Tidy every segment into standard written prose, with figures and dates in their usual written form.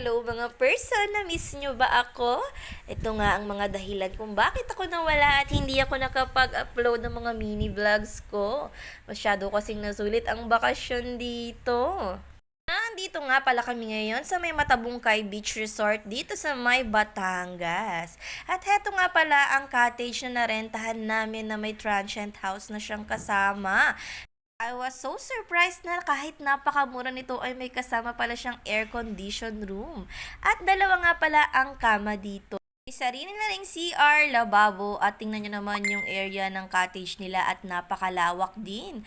hello mga person, na-miss nyo ba ako? Ito nga ang mga dahilan kung bakit ako nawala at hindi ako nakapag-upload ng mga mini vlogs ko. Masyado kasing nasulit ang bakasyon dito. Nandito nga pala kami ngayon sa may Matabungkay Beach Resort dito sa may Batangas. At heto nga pala ang cottage na narentahan namin na may transient house na siyang kasama. I was so surprised na kahit napakamura nito ay may kasama pala siyang air-conditioned room. At dalawa nga pala ang kama dito. May sarili na ring CR, lababo at tingnan nyo naman yung area ng cottage nila at napakalawak din.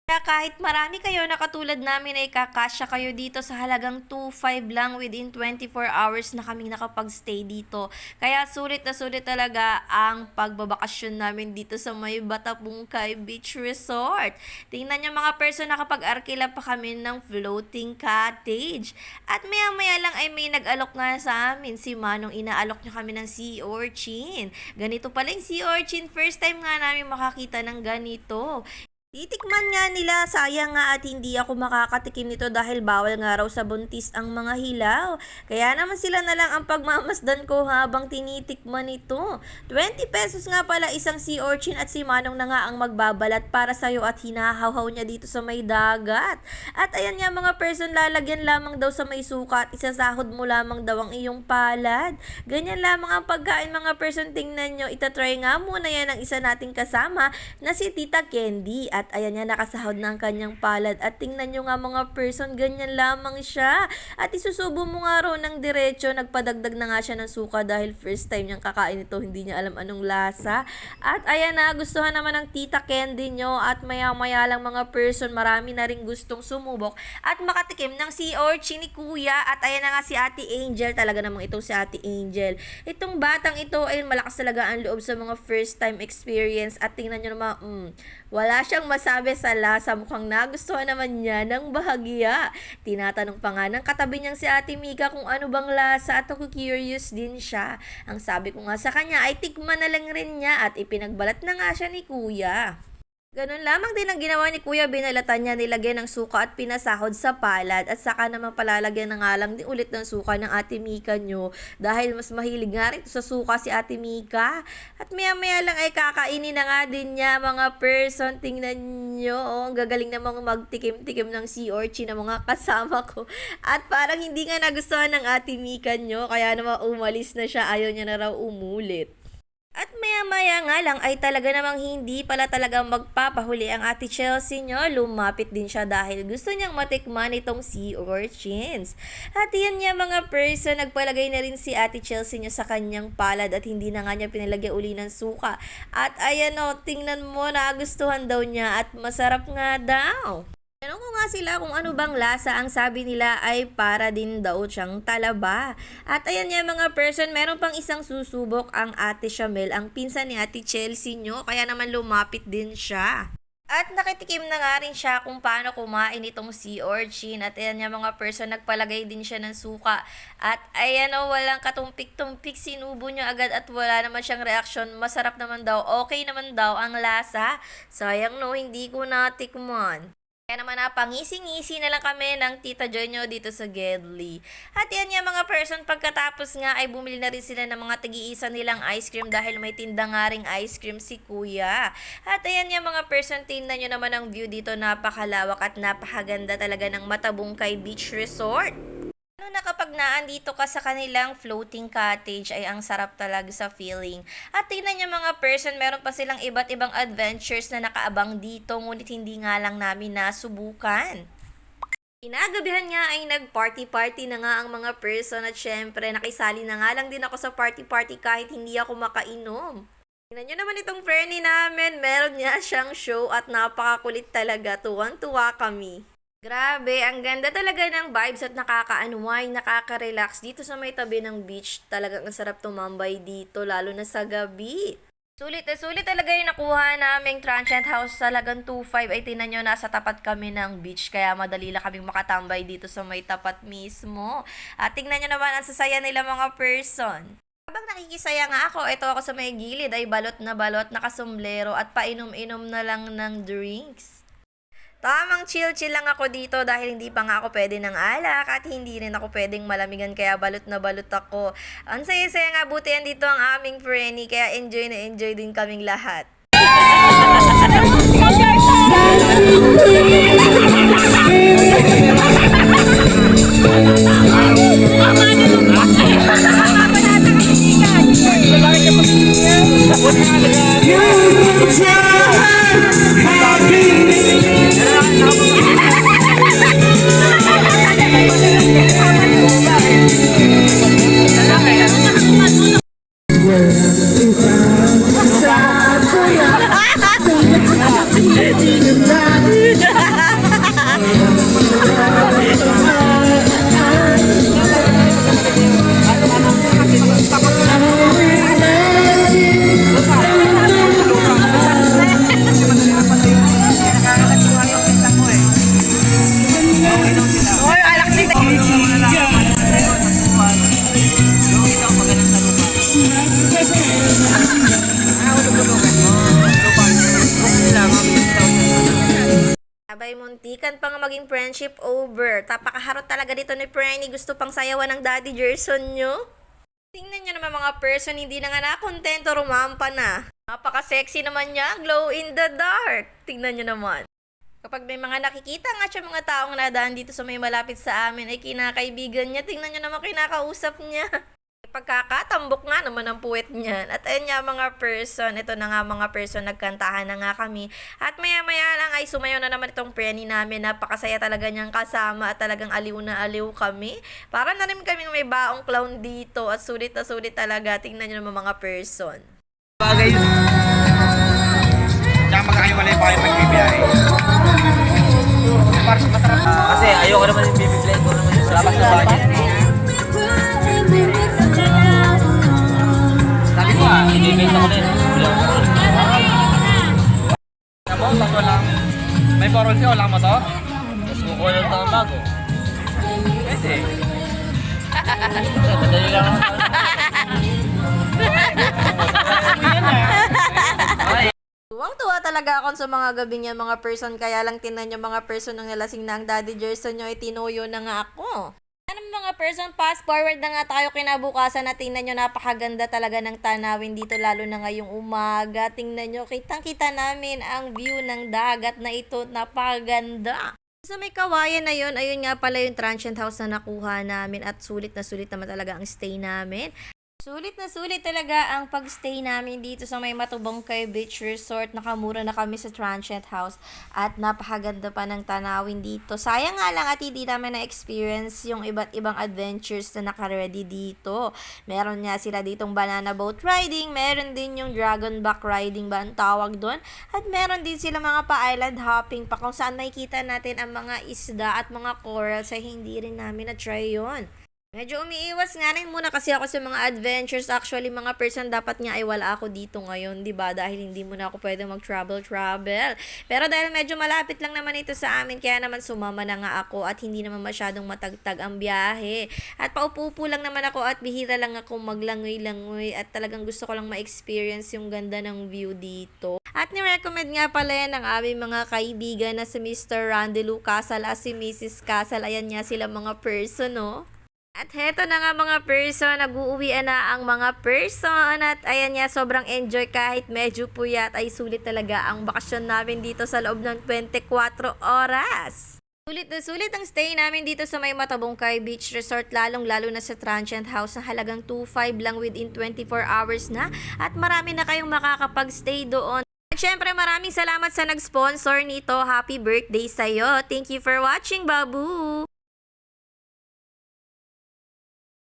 Kaya kahit marami kayo na katulad namin ay kakasya kayo dito sa halagang 2.5 lang within 24 hours na kaming nakapag-stay dito. Kaya sulit na sulit talaga ang pagbabakasyon namin dito sa may Batapungkay Beach Resort. Tingnan nyo mga person, nakapag-arkila pa kami ng floating cottage. At maya-maya lang ay may nag-alok nga sa amin. Si Manong, inaalok niya kami ng sea urchin. Ganito pala yung sea urchin. First time nga namin makakita ng ganito. Titikman nga nila, sayang nga at hindi ako makakatikim nito dahil bawal nga raw sa buntis ang mga hilaw. Kaya naman sila na lang ang pagmamasdan ko habang tinitikman ito. 20 pesos nga pala isang sea urchin at si Manong na nga ang magbabalat para sa'yo at hinahawhaw niya dito sa may dagat. At ayan nga mga person, lalagyan lamang daw sa may suka at isasahod mo lamang daw ang iyong palad. Ganyan lamang ang pagkain mga person, tingnan nyo. Itatry nga muna yan ang isa nating kasama na si Tita Candy. At ayan niya, nakasahod na ang kanyang palad. At tingnan nyo nga mga person, ganyan lamang siya. At isusubo mo nga raw ng diretso. Nagpadagdag na nga siya ng suka dahil first time niyang kakain ito. Hindi niya alam anong lasa. At ayan na, gustuhan naman ng Tita Candy nyo. At maya-maya lang mga person, marami na rin gustong sumubok. At makatikim ng sea urchin ni Kuya. At ayan na nga si Ate Angel. Talaga namang itong si Ate Angel. Itong batang ito ay malakas talaga ang loob sa mga first time experience. At tingnan nyo naman, wala siyang masabi sa lasa, mukhang nagustuhan naman niya ng bahagya. Tinatanong pa nga ng katabi niyang si Ate Mika kung ano bang lasa at ako curious din siya. Ang sabi ko nga sa kanya ay tikman na lang rin niya at ipinagbalat na nga siya ni Kuya. Ganun lamang din ang ginawa ni Kuya, binalatan niya, nilagyan ng suka at pinasahod sa palad at saka naman palalagyan na nga lang din ulit ng suka ng Ate Mika nyo dahil mas mahilig nga rin sa suka si Ate Mika. At maya-maya lang ay kakainin na nga din niya mga person, tingnan nyo, ang gagaling namang magtikim-tikim ng sea urchin ng mga kasama ko. At parang hindi nga nagustuhan ng Ate Mika nyo kaya naman umalis na siya, ayaw niya na raw umulit. At maya-maya nga lang ay talaga namang hindi pala talagang magpapahuli ang Ate Chelsea nyo. Lumapit din siya dahil gusto niyang matikman itong sea urchins. At yan niya mga person, nagpalagay na rin si Ate Chelsea nyo sa kanyang palad at hindi na nga niya pinalagay uli ng suka. At ayan o, tingnan mo, nagustuhan daw niya at masarap nga daw. Tanong ko nga sila kung ano bang lasa, ang sabi nila ay para din daw siyang talaba. At ayan niya mga person, meron pang isang susubok ang Ate Shamel, ang pinsan ni Ate Chelsea nyo, kaya naman lumapit din siya. At nakitikim na nga rin siya kung paano kumain itong sea urchin. At ayan niya mga person, nagpalagay din siya ng suka. At ayan o, walang katumpik-tumpik, sinubo niya agad at wala naman siyang reaksyon. Masarap naman daw, okay naman daw ang lasa. Sayang no, hindi ko natikman. Kaya naman pangisi-ngisi na lang kami ng Tita Joy nyo dito sa Gedli. At yan nga mga person, pagkatapos nga ay bumili na rin sila ng mga tigi-isa nilang ice cream dahil may tinda nga ring ice cream si Kuya. At ayan nga mga person, tingnan nyo naman ang view dito, napakalawak at napakaganda talaga ng Matabungkay Beach Resort. Na kapag naandito ka sa kanilang floating cottage ay ang sarap talaga sa feeling. At tingnan niyo mga person, meron pa silang iba't ibang adventures na nakaabang dito ngunit hindi nga lang namin nasubukan. Inagabihan nga ay nag-party-party na nga ang mga person at syempre nakisali na nga lang din ako sa party-party kahit hindi ako makainom. Tingnan nyo naman itong friendly namin, meron niya siyang show at napakakulit talaga, tuwang-tuwa kami. Grabe, ang ganda talaga ng vibes at nakaka-unwind, nakaka-relax dito sa may tabi ng beach. Talagang ang sarap tumambay dito, lalo na sa gabi. Sulit na sulit talaga yung nakuha naming transient house. Talagang 2.5 ay tinan nyo, nasa tapat kami ng beach. Kaya madali lang kaming makatambay dito sa may tapat mismo. At tingnan nyo naman ang sasaya nila mga person. Habang nakikisaya nga ako, ito ako sa may gilid ay balot, nakasumblero at painom-inom na lang ng drinks. Tamang chill-chill lang ako dito dahil hindi pa nga ako pwede ng alak at hindi rin ako pwedeng malamigan kaya balot na balot ako. Ang saya-saya nga buti yan dito ang aming Frenny kaya enjoy na enjoy din kaming lahat. Abay, muntikan pa nga maging friendship over. Tapakaharot talaga dito ni Frenny. Gusto pang sayawan ng Daddy Gerson nyo. Tingnan nyo naman mga person, hindi na nga nakontento, rumampa na. Napaka-sexy naman niya, glow in the dark. Tingnan nyo naman. Kapag may mga nakikita nga siya mga taong nadaan dito sa may malapit sa amin, ay kinakaibigan niya. Tingnan nyo naman kinakausap niya. Pagkakatambok nga naman ang puwet niyan. At ayun nga mga person, ito na nga mga person, nagkantahan na nga kami. At maya-maya lang ay sumayaw na naman itong Frenny namin. Napakasaya talaga niyang kasama at talagang aliw na aliw kami. Para na rin kaming may baong clown dito at sulit na sulit talaga. Tingnan niyo naman mga person. Bagay yun. Tsaka magkakahiwalay pa kayo magbibiyahe. Para sa masarap. Kasi ayoko naman yung bibigay ko naman yung labas na budget. Sabi ko ibibigay ko din. Ako, tapos walang may parol siya, walang mo to? Tapos kukuha lang ito ang bago. Pwede. Madali lang ang Tuwang-tuwa talaga ako sa mga gabi niya mga person. Kaya lang tinan niyo mga person nung nalasing na ang Daddy Gerson nyo, itinuyo na nga ako. Ano mga person, fast forward na nga tayo kinabukasan na tingnan nyo, napakaganda talaga ng tanawin dito lalo na ngayong umaga. Tingnan nyo, kitang-kita namin ang view ng dagat na ito, napakaganda. Sa may kawayan na yun, ayun nga pala yung transient house na nakuha namin at sulit naman talaga ang stay namin. Sulit na sulit talaga ang pagstay namin dito sa may Matubangkay Beach Resort. Nakamura na kami sa transient house at napakaganda pa ng tanawin dito. Sayang nga lang at hindi namin na-experience yung iba't ibang adventures na naka-ready dito. Meron nga sila ditong banana boat riding, meron din yung dragon back riding ba ang tawag doon, at meron din sila mga pa-island hopping pa kung saan makikita natin ang mga isda at mga coral sa hindi rin namin na-try yun. Medyo umiiwas nga rin muna kasi ako sa mga adventures. Actually, mga person, dapat nga ay wala ako dito ngayon, diba? Dahil hindi muna ako pwede mag-travel. Pero dahil medyo malapit lang naman ito sa amin, kaya naman sumama na nga ako at hindi naman masyadong matagtag ang biyahe. At paupo-upo lang naman ako at bihira lang ako maglangoy-langoy at talagang gusto ko lang ma-experience yung ganda ng view dito. At ni-recommend nga pala yan ng aming mga kaibigan na si Mr. Randelu Casal at si Mrs. Casal. Ayan nga sila mga person, no? At heto na nga mga person, nag-uuwian na ang mga person at ayan nga, sobrang enjoy kahit medyo puyat, ay sulit talaga ang bakasyon namin dito sa loob ng 24 oras. Sulit na sulit ang stay namin dito sa may Matubangkay Beach Resort, lalong-lalo na sa transient house na halagang 2.5 lang within 24 hours na at marami na kayong makakapag-stay doon. At syempre maraming salamat sa nag-sponsor nito. Happy birthday sa'yo. Thank you for watching, Babu!